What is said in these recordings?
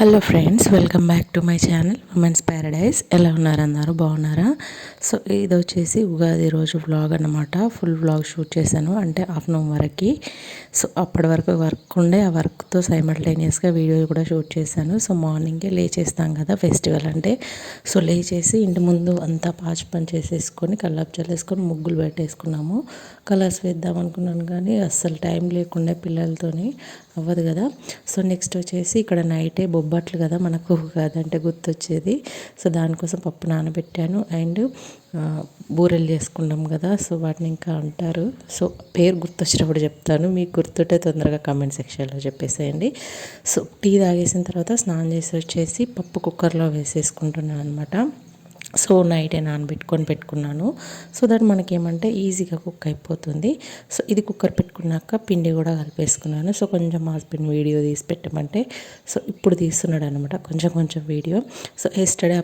Hello friends, welcome back to my channel women's Paradise. ఎలా ఉన్నారు? అందరూ బాగున్నారా? సో ఇది వచ్చేసి ఉగాది రోజు వ్లాగ్ అన్నమాట. ఫుల్ వ్లాగ్ షూట్ చేశాను, అంటే ఆఫ్టర్నూన్ వరకు. సో అప్పటి వరకు వర్క్ ఉండే, ఆ వర్క్తో సైమల్టేనియస్గా వీడియో కూడా షూట్ చేశాను. సో మార్నింగే లేచేస్తాం కదా ఫెస్టివల్ అంటే. సో లేచేసి ఇంటి ముందు అంతా పాచి పని చేసేసుకొని కల్లాపు చల్లేసుకొని ముగ్గులు పెట్టేసుకున్నాము. కలర్స్ వేద్దాం అనుకున్నాను కానీ అస్సలు టైం లేకుండా పిల్లలతోని అవ్వదు కదా. సో నెక్స్ట్ వచ్చేసి ఇక్కడ నైటే బొబ్బట్లు కదా మనకు కాదంటే గుర్తొచ్చేది. సో దానికోసం పప్పు నానబెట్టాను. అండ్ బూరెలు చేసుకున్నాం కదా, సో వాటిని ఇంకా అంటారు. సో పేరు గుర్తొచ్చినప్పుడు చెప్తాను, మీకు గుర్తుంటే తొందరగా కామెంట్ సెక్షన్లో చెప్పేసేయండి. సో టీ తాగేసిన తర్వాత స్నానం చేసి వచ్చేసి పప్పు కుక్కర్లో వేసేసుకుంటున్నాను అనమాట. సో నైటే నానబెట్టుకొని పెట్టుకున్నాను. సో దట్ మనకేమంటే ఈజీగా కుక్ అయిపోతుంది. సో ఇది కుక్కర్ పెట్టుకున్నాక పిండి కూడా కలిపేసుకున్నాను. సో కొంచెం మా హస్బెండ్ వీడియో తీసి పెట్టమంటే సో ఇప్పుడు తీస్తున్నాడు అనమాట, కొంచెం కొంచెం వీడియో. సో ఎస్టర్డే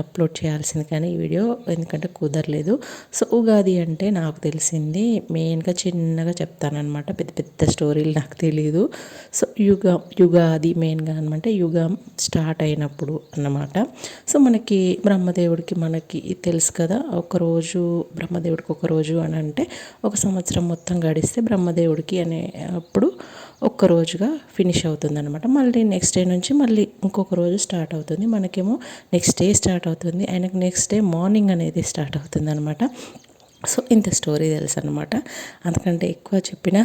అప్లోడ్ చేయాల్సింది కానీ ఈ వీడియో ఎందుకంటే కుదరలేదు. సో ఉగాది అంటే నాకు తెలిసింది మెయిన్గా చిన్నగా చెప్తానమాట, పెద్ద పెద్ద స్టోరీలు నాకు తెలియదు. సో యుగాది మెయిన్గా అనమాట, యుగం స్టార్ట్ అయినప్పుడు అన్నమాట. సో మనకి బ్రహ్మదేవుడికి మనకి తెలుసు కదా, ఒకరోజు బ్రహ్మదేవుడికి ఒకరోజు అని అంటే ఒక సంవత్సరం మొత్తం గడిస్తే బ్రహ్మదేవుడికి అనే అప్పుడు ఒక్కరోజుగా ఫినిష్ అవుతుంది అనమాట. మళ్ళీ నెక్స్ట్ డే నుంచి మళ్ళీ ఇంకొక రోజు స్టార్ట్ అవుతుంది. మనకేమో నెక్స్ట్ డే స్టార్ట్ అవుతుంది, ఆయనకు నెక్స్ట్ డే మార్నింగ్ అనేది స్టార్ట్ అవుతుంది అనమాట. సో ఇంత స్టోరీ తెలుసు అనమాట. అంతకంటే ఎక్కువ చెప్పినా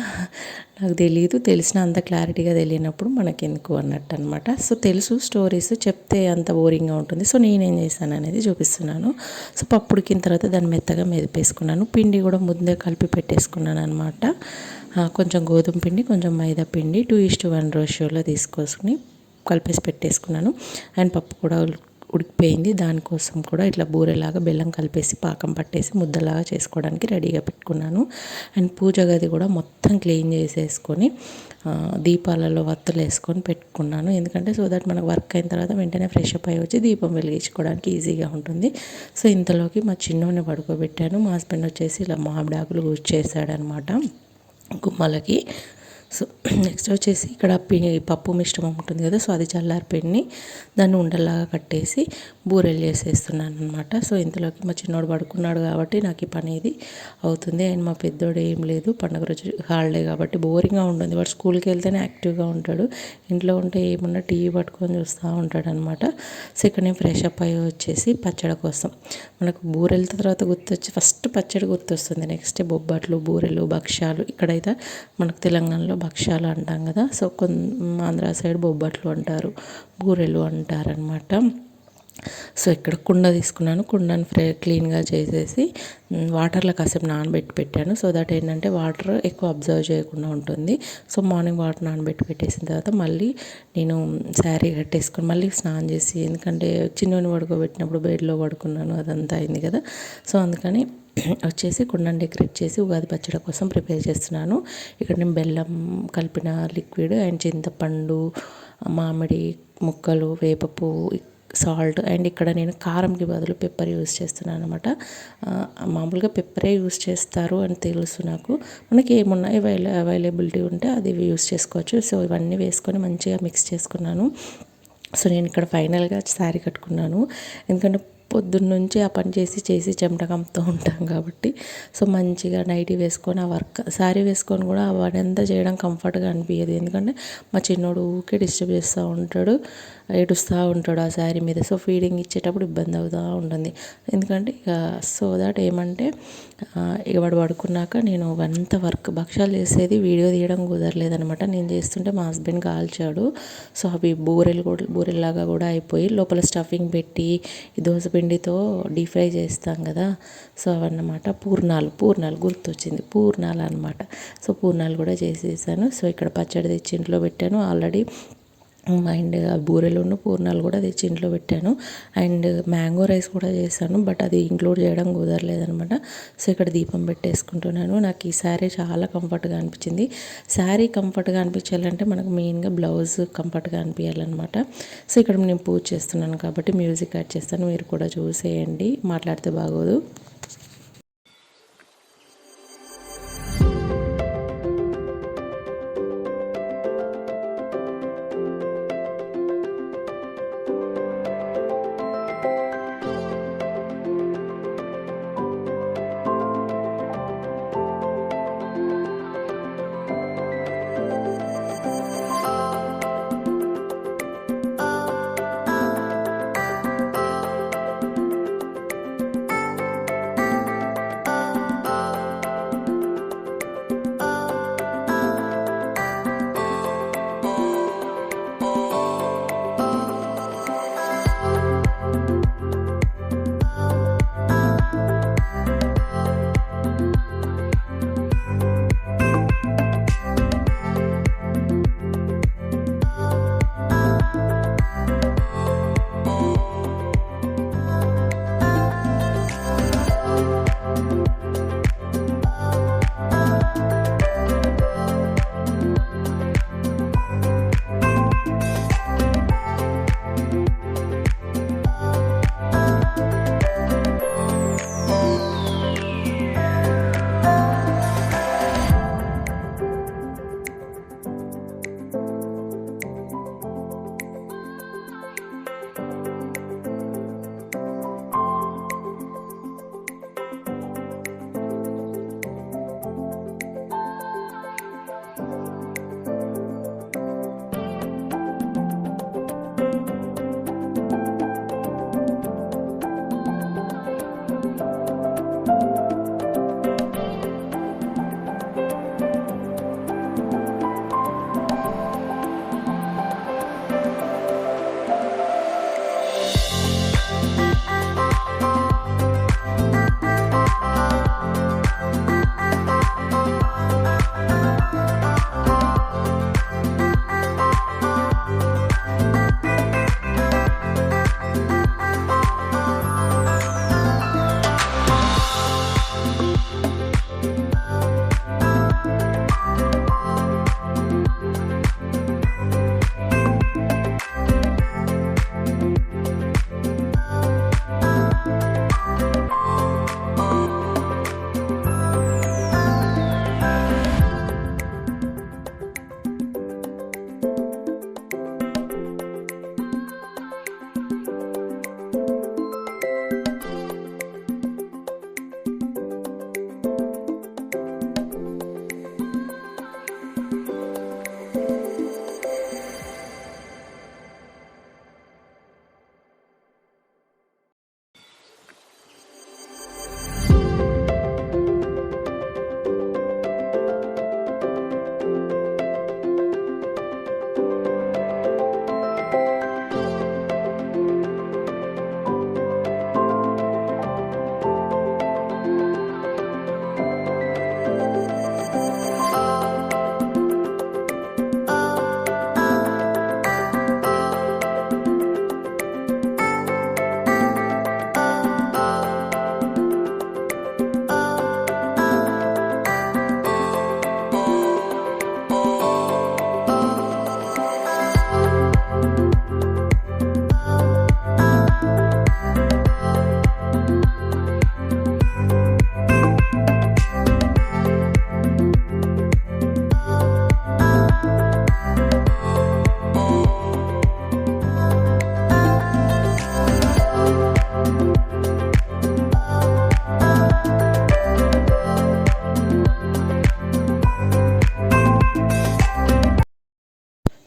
నాకు తెలియదు, తెలిసిన అంత క్లారిటీగా తెలియనప్పుడు మనకెందుకు అన్నట్టు అనమాట. సో తెలుసు స్టోరీస్ చెప్తే అంత బోరింగ్గా ఉంటుంది. సో నేనేం చేశాను అనేది చూపిస్తున్నాను. సో పప్పు ఉడికిన తర్వాత దాన్ని మెత్తగా మెదిపేసుకున్నాను. పిండి కూడా ముందే కలిపి పెట్టేసుకున్నాను అనమాట. కొంచెం గోధుమ పిండి, కొంచెం మైదా పిండి 2:1 రేషియోలో తీసుకొని కలిపేసి పెట్టేసుకున్నాను. అండ్ పప్పు కూడా ఉడికిపోయింది. దానికోసం కూడా ఇట్లా బూరెలాగా బెల్లం కలిపేసి పాకం పట్టేసి ముద్దలాగా చేసుకోవడానికి రెడీగా పెట్టుకున్నాను. అండ్ పూజ గది కూడా మొత్తం క్లీన్ చేసేసుకొని దీపాలలో వత్తులు వేసుకొని పెట్టుకున్నాను. ఎందుకంటే సో దట్ మనకు వర్క్ అయిన తర్వాత వెంటనే ఫ్రెష్ అప్ అయ్యి వచ్చి దీపం వెలిగించుకోవడానికి ఈజీగా ఉంటుంది. సో ఇంతలోకి మా చిన్నోని పడుకోబెట్టాను. మా హస్బెండ్ వచ్చేసి ఇలా మామిడాకులు యూజ్ చేశాడనమాట గుమ్మలకి. సో నెక్స్ట్ వచ్చేసి ఇక్కడ పప్పు మిశ్రమం ఉంటుంది కదా, సో అది చల్లారిపోయి దాన్ని ఉండలాగా కట్టేసి బూరెలు చేసేస్తున్నాను అనమాట. సో ఇంతలోకి మా చిన్నోడు పడుకున్నాడు కాబట్టి నాకు ఈ పని ఇది అవుతుంది. అండ్ మా పెద్దోడు ఏం లేదు, పండుగ రోజు హాలిడే కాబట్టి బోరింగ్గా ఉంటుంది. వాడు స్కూల్కి వెళ్తేనే యాక్టివ్గా ఉంటాడు, ఇంట్లో ఉంటే ఏమున్నా టీవీ పట్టుకొని చూస్తూ ఉంటాడు అనమాట. సో ఇక్కడ నేను ఫ్రెష్ అప్ అయ్యి వచ్చేసి పచ్చడి కోసం మనకు బూరెల తర్వాత ఫస్ట్ పచ్చడి గుర్తొస్తుంది. నెక్స్ట్ బొబ్బట్లు, బూరెలు, భక్ష్యాలు. ఇక్కడైతే మనకు తెలంగాణలో భక్ష్యాలు అంటాం కదా, సో ఆంధ్ర సైడ్ బొబ్బట్లు అంటారు, బూరెలు అంటారనమాట. సో ఇక్కడ కుండ తీసుకున్నాను. కుండను క్లీన్గా చేసేసి వాటర్లో కాసేపు నానబెట్టి పెట్టాను. సో దట్ ఏంటంటే వాటర్ ఎక్కువ అబ్జర్వ్ చేయకుండా ఉంటుంది. సో మార్నింగ్ వాటర్ నానబెట్టి పెట్టేసిన తర్వాత మళ్ళీ నేను శారీ కట్టేసుకొని మళ్ళీ స్నానం చేసి, ఎందుకంటే చిన్నోని పడుకోబెట్టినప్పుడు బెడ్లో పడుకున్నాను, అదంతా అయింది కదా. సో అందుకని వచ్చేసి కుండను డెకరేట్ చేసి ఉగాది పచ్చడి కోసం ప్రిపేర్ చేస్తున్నాను. ఇక్కడ నేను బెల్లం కలిపిన లిక్విడ్ అండ్ చింతపండు, మామిడి ముక్కలు, వేపపువ్వు, సాల్ట్, అండ్ ఇక్కడ నేను కారంకి బదులు పెప్పర్ యూస్ చేస్తున్నాను అనమాట. మామూలుగా పెప్పరే యూస్ చేస్తారు అని తెలుసు నాకు. మనకి ఏమున్నా అవైలబిలిటీ ఉంటే అది యూస్ చేసుకోవచ్చు. సో ఇవన్నీ వేసుకొని మంచిగా మిక్స్ చేసుకున్నాను. సో నేను ఇక్కడ ఫైనల్గా శారీ కట్టుకున్నాను, ఎందుకంటే పొద్దున్న నుంచి ఆ పని చేసి చెమట కమ్ముతూ ఉంటాం కాబట్టి. సో మంచిగా నైటీ వేసుకొని ఆ వర్క్ శారీ వేసుకొని కూడా ఆ పని అంతా చేయడం కంఫర్ట్గా అనిపించదు, ఎందుకంటే మా చిన్నోడు ఊరికే డిస్టర్బ్ చేస్తూ ఉంటాడు, ఏడుస్తూ ఉంటాడు ఆ శారీ మీద. సో ఫీడింగ్ ఇచ్చేటప్పుడు ఇబ్బంది అవుతూ ఉంటుంది. ఎందుకంటే ఇక సో దట్ ఏమంటే ఇక వాడు పడుకున్నాక నేను అంత వర్క్ భక్ష్యాలు చేసేది వీడియో తీయడం కుదరలేదనమాట. నేను చేస్తుంటే మా హస్బెండ్ కాల్చాడు. సో అవి బూరెల్లాగా కూడా అయిపోయి లోపల స్టఫింగ్ పెట్టి ఈ దోసపిండితో డీప్ ఫ్రై చేస్తాం కదా, సో అవన్నమాట. పూర్ణాలు గుర్తొచ్చింది, పూర్ణాలు అనమాట. సో పూర్ణాలు కూడా చేసేసాను. సో ఇక్కడ పచ్చడి తెచ్చి ఇంట్లో పెట్టాను ఆల్రెడీ. అండ్ బూరెలు పూర్ణాలు కూడా తెచ్చి ఇంట్లో పెట్టాను. అండ్ మ్యాంగో రైస్ కూడా చేశాను, బట్ అది ఇంక్లూడ్ చేయడం కుదరలేదనమాట. సో ఇక్కడ దీపం పెట్టేసుకుంటున్నాను. నాకు ఈ శారీ చాలా కంఫర్ట్గా అనిపించింది. శారీ కంఫర్ట్గా అనిపించాలంటే మనకు మెయిన్గా బ్లౌజ్ కంఫర్ట్గా అనిపించాలన్నమాట. సో ఇక్కడ నేను పూజ చేస్తున్నాను కాబట్టి మ్యూజిక్ యాడ్ చేస్తాను, మీరు కూడా చూసేయండి, మాట్లాడితే బాగోదు.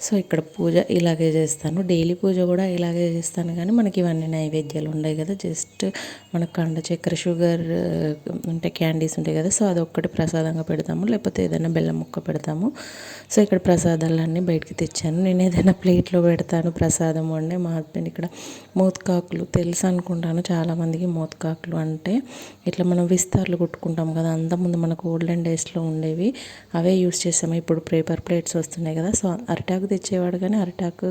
సో ఇక్కడ పూజ ఇలాగే చేస్తాను, డైలీ పూజ కూడా ఇలాగే చేస్తాను. కానీ మనకి ఇవన్నీ నైవేద్యాలు ఉన్నాయి కదా, జస్ట్ మనకు కండ చక్కెర షుగర్ అంటే క్యాండీస్ ఉంటాయి కదా, సో అదొక్కటి ప్రసాదంగా పెడతాము, లేకపోతే ఏదైనా బెల్లం ముక్క పెడతాము. సో ఇక్కడ ప్రసాదాలన్నీ బయటికి తెచ్చాను. నేను ఏదైనా ప్లేట్లో పెడతాను ప్రసాదం అంటే. మా హస్బెండ్ ఇక్కడ మోత్కాకులు తెలుసు అనుకుంటాను చాలామందికి. మోత్కాకులు అంటే ఇట్లా మనం విస్తార్లు కుట్టుకుంటాం కదా, అంతకుముందు మనకు ఓల్డెన్ డేస్లో ఉండేవి, అవే యూస్ చేసాము. ఇప్పుడు పేపర్ ప్లేట్స్ వస్తున్నాయి కదా, సో అరిటాకు తెచ్చేవాడు కానీ అరిటాకు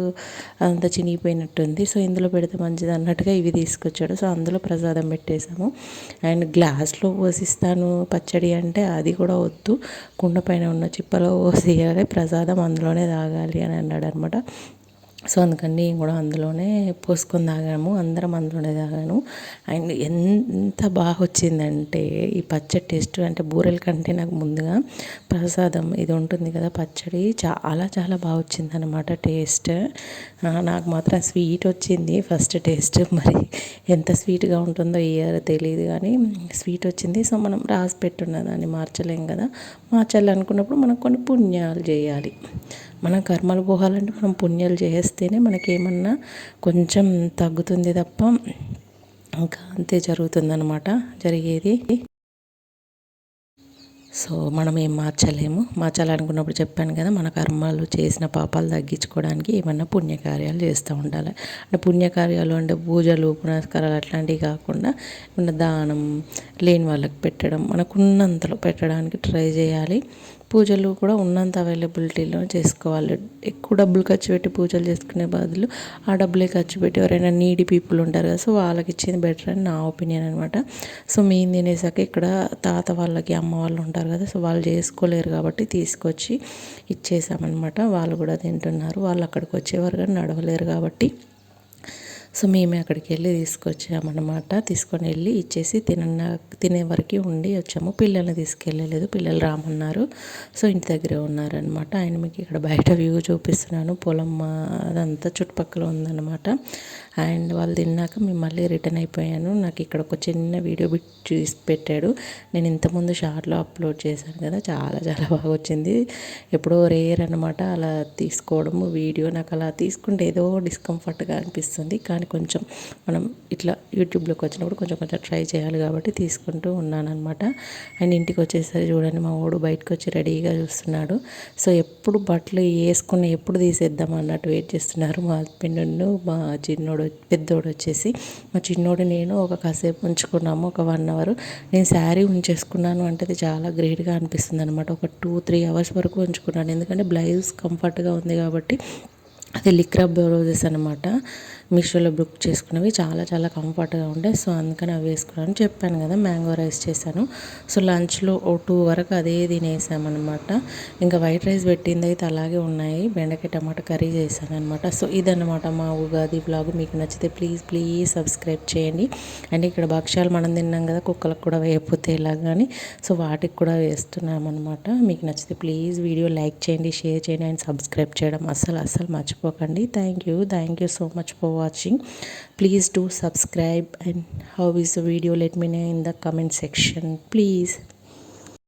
అదంతా చినిగిపోయినట్టుంది. సో ఇందులో పెడితే మంచిది అన్నట్టుగా ఇవి తీసుకొచ్చాడు. సో అందులో ప్రసాదం పెట్టేశాము. అండ్ గ్లాస్లో పోసిస్తాను పచ్చడి అంటే అది కూడా వద్దు, కుండ పైన ఉన్న చిప్పలో పోసేయాలి, ప్రసాదం అందులోనే తాగాలి అని అన్నాడు అనమాట. సో అందుకని నేను కూడా అందులోనే పోసుకొని తాగాము, అందరం అందులోనే తాగాను. అండ్ ఎంత బాగా వచ్చిందంటే ఈ పచ్చడి టేస్ట్, అంటే బూరెల కంటే నాకు ముందుగా ప్రసాదం ఇది ఉంటుంది కదా పచ్చడి, చాలా చాలా బాగా వచ్చింది అనమాట టేస్ట్. నాకు మాత్రం స్వీట్ వచ్చింది ఫస్ట్ టేస్ట్, మరి ఎంత స్వీట్గా ఉంటుందో ఇయర్ తెలియదు కానీ స్వీట్ వచ్చింది. సో మనం రాసి పెట్టున్న దాన్ని మార్చలేం కదా, మార్చాలనుకున్నప్పుడు మనం కొన్ని పుణ్యాలు చేయాలి. మనం కర్మలు పోవాలంటే మనం పుణ్యాలు చేస్తేనే మనకేమన్నా కొంచెం తగ్గుతుంది తప్ప ఇంకా అంతే జరుగుతుందన్నమాట జరిగేది. సో మనం ఏం మార్చాలనుకున్నప్పుడు చెప్పాను కదా, మన కర్మలు చేసిన పాపాలు తగ్గించుకోవడానికి ఏమన్నా పుణ్యకార్యాలు చేస్తూ ఉండాలి. అంటే పుణ్యకార్యాలు అంటే పూజలు పునస్కారాలు అట్లాంటివి కాకుండా ఏమన్నా దానం, లేని వాళ్ళకి పెట్టడం, మనకున్నంతలో పెట్టడానికి ట్రై చేయాలి. పూజలు కూడా ఉన్నంత అవైలబిలిటీలో చేసుకోవాలి. ఎక్కువ డబ్బులు ఖర్చు పెట్టి పూజలు చేసుకునే బదులు ఆ డబ్బులే ఖర్చు పెట్టి ఎవరైనా నీడీ పీపుల్ ఉంటారు కదా, సో వాళ్ళకి ఇచ్చింది బెటర్ అని నా ఒపీనియన్ అనమాట. సో మేము తినేసాక ఇక్కడ తాత వాళ్ళకి అమ్మ వాళ్ళు ఉంటారు కదా, సో వాళ్ళు చేసుకోలేరు కాబట్టి తీసుకొచ్చి ఇచ్చేసామన్నమాట. వాళ్ళు కూడా తింటున్నారు, వాళ్ళు అక్కడికి వచ్చేవారు కానీ నడవలేరు కాబట్టి సో మేమే అక్కడికి వెళ్ళి తీసుకొచ్చామన్నమాట. తీసుకొని వెళ్ళి ఇచ్చేసి తినే వరకు ఉండి వచ్చాము. పిల్లల్ని తీసుకెళ్ళలేదు, పిల్లలు రామన్నారు. సో ఇంటి దగ్గరే ఉన్నారనమాట. ఆయన మీకు ఇక్కడ బయట వ్యూ చూపిస్తున్నాను, పొలం అదంతా చుట్టుపక్కల ఉందన్నమాట. అండ్ వాళ్ళు తిన్నాక మేము మళ్ళీ రిటర్న్ అయిపోయాను. నాకు ఇక్కడ ఒక చిన్న వీడియో బిట్ చూసి పెట్టాడు, నేను ఇంతకుముందు షార్ట్లో అప్లోడ్ చేశాను కదా, చాలా చాలా బాగా వచ్చింది. ఎప్పుడో రేర్ అనమాట అలా తీసుకోవడము వీడియో. నాకు అలా తీసుకుంటే ఏదో డిస్కంఫర్ట్గా అనిపిస్తుంది, కానీ కొంచెం మనం ఇట్లా యూట్యూబ్లోకి వచ్చినప్పుడు కొంచెం కొంచెం ట్రై చేయాలి కాబట్టి తీసుకుంటూ ఉన్నాను అనమాట. అండ్ ఇంటికి వచ్చేసరి చూడండి మా వాడు బయటకు వచ్చి రెడీగా చూస్తున్నాడు. సో ఎప్పుడు బట్టలు వేసుకుని ఎప్పుడు తీసేద్దాం అన్నట్టు వెయిట్ చేస్తున్నారు మా హస్బెండ్, మా చిన్నోడు పెద్దోడు వచ్చేసి. మా చిన్నోడు నేను ఒక కాసేపు ఉంచుకున్నాము, ఒక 1 అవర్. నేను శారీ ఉంచేసుకున్నాను అంటే అది చాలా గ్రేట్గా అనిపిస్తుంది అనమాట. ఒక 2-3 అవర్స్ వరకు ఉంచుకున్నాను, ఎందుకంటే బ్లౌజ్ కంఫర్ట్గా ఉంది కాబట్టి. అది లిక్రా బ్లౌజెస్ అనమాట, మీషోలో బుక్ చేసుకున్నవి, చాలా చాలా కంఫర్ట్గా ఉంటాయి. సో అందుకని అవి వేసుకున్నాను. చెప్పాను కదా మ్యాంగో రైస్ చేశాను. సో లంచ్లో 2 వరకు అదే తినేసామన్నమాట. ఇంకా వైట్ రైస్ పెట్టింది అయితే అలాగే ఉన్నాయి, బెండకాయ టమాటా కర్రీ చేశాను అనమాట. సో ఇదన్నమాట మా ఉగాది వ్లాగ్. మీకు నచ్చితే ప్లీజ్ సబ్స్క్రైబ్ చేయండి. అండ్ ఇక్కడ భక్ష్యాలు మనం తిన్నాం కదా, కుక్కలకు కూడా వేయకపోతే ఎలా కానీ, సో వాటికి కూడా వేస్తున్నాం అనమాట. మీకు నచ్చితే ప్లీజ్ వీడియో లైక్ చేయండి, షేర్ చేయండి అండ్ సబ్స్క్రైబ్ చేయడం అస్సలు మర్చిపోకండి. Thank you so much for watching. Please do subscribe, and how is the video, let me know in the comment section please.